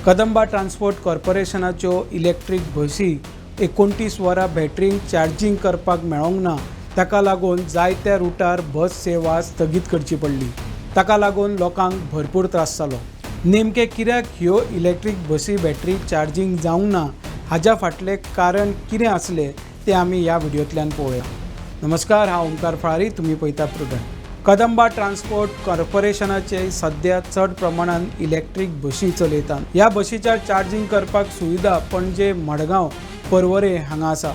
Kadamba transport कॉर्पोरेशनाच्यो electric बसी 29 वरां बॅटरीन charging करपाक मेळोंक ना। ताका लागून जायत्या रुटार बस सेवा स्थगीत करची पडली। ताका लागून लोकांक भरपूर त्रास जालो। नेमके कित्याक ह्यो इलेक्ट्रीक बसी बॅटरी चार्जिंग जावंक ना हाच्या फाटलें कारण कितें आसलें तें आमी ह्या व्हिडिओंतल्यान पळोवया। नमस्कार, हांव ओमकार फळारी, तुमी पळयता प्रुडंट। कदंबा ट्रान्सपोर्ट कॉर्पोरेशनाचे सध्या चड प्रमाणात इलेक्ट्रीक बसी चलयतात। ह्या बसीच्या चार्जिंग करपाक सुविधा पणजे, मडगांव, पर्वरे हांगा आसा।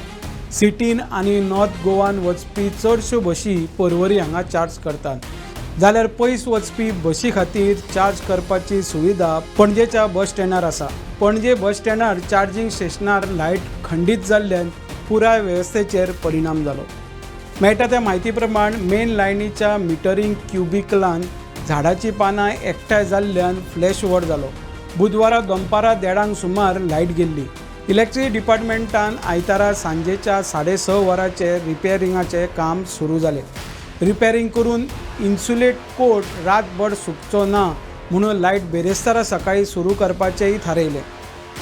सिटीन आनी नॉर्थ गोवान वचपी चडश्यो बसी पर्वरी हांगा चार्ज करतात। जाल्यार पयस वचपी बसी खातीर चार्ज करपाची सुविधा पणजेच्या बस स्टँडार आसा। पणजे बस स्टँडार चार्जिंग स्टेशनार लायट खंडीत जाल्ल्यान पुराय वेवस्थेचेर परिणाम जालो। मेळटा त्या म्हायती प्रमाण मेन लायनीच्या मिटरिंग क्युबिकलान झाडाची पानां एकठांय जाल्ल्यान फ्लॅश ओवर जालो। बुधवारा दनपारां 1:30 सुमार लायट गेल्ली। इलेक्ट्रिसिटी डिपार्टमेंटान आयतारा सांजेच्या 6:30 वरांचेर रिपेरिंगाचें काम सुरू जालें। रिपेरिंग करून इन्सुलेट कोट रातभर सुकचो ना म्हणून लायट बेरेस्तारा सकाळी सुरू करपाचेंय थारायलें।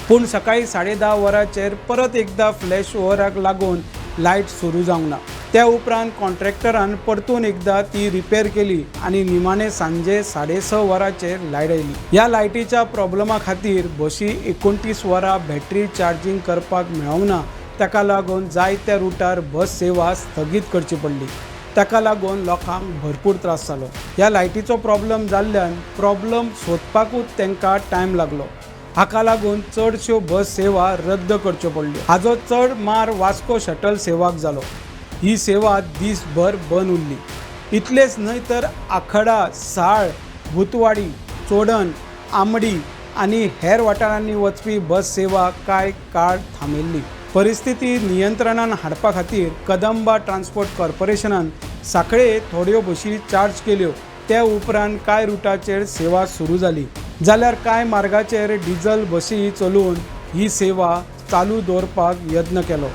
पूण सकाळी 10:30 वरांचेर परत एकदां फ्लॅश ओवराक लागून लायट सुरू जावंक ना। त्या उपरांत कॉन्ट्रॅक्टरान परतून एकदां ती रिपेर केली आनी निमाणे सांजे 6:30 वरांचेर लायट आयली। ह्या लायटीच्या प्रॉब्लमा खातीर बसी 29 वरां बॅटरी चार्जिंग करपाक मेळोंक ना। ताका लागून जायत्या रुटार बस सेवा स्थगीत करची पडली। ताका लागून लोकांक भरपूर त्रास जालो। ह्या लायटीचो प्रॉब्लम जाल्ल्यान प्रॉब्लम सोदपाकूच तांकां टायम लागलो। हाका लागून चडश्यो बस सेवा रद्द करच्यो पडल्यो। हाचो चड मार वास्को शटल सेवाक जालो। ही सेवा दीसभर बंद उरली। इतलेंच न्हय तर आखडा, साळ, भुतवाडी, चोडण, आमडी आनी हेर वाठारांनी वचपी बस सेवा कांय काळ थांबयल्ली। परिस्थिती नियंत्रणान हाडपा खातीर कदंबा ट्रान्सपोर्ट कॉर्पोरेशनान सांखळे थोड्यो बसी चार्ज केल्यो। त्या उपरांत कांय रुटाचेर सेवा सुरू जाली। जाल्यार कांय मार्गाचेर डिझल बसी चलोवन ही सेवा चालू दवरपाक यत्न केलो।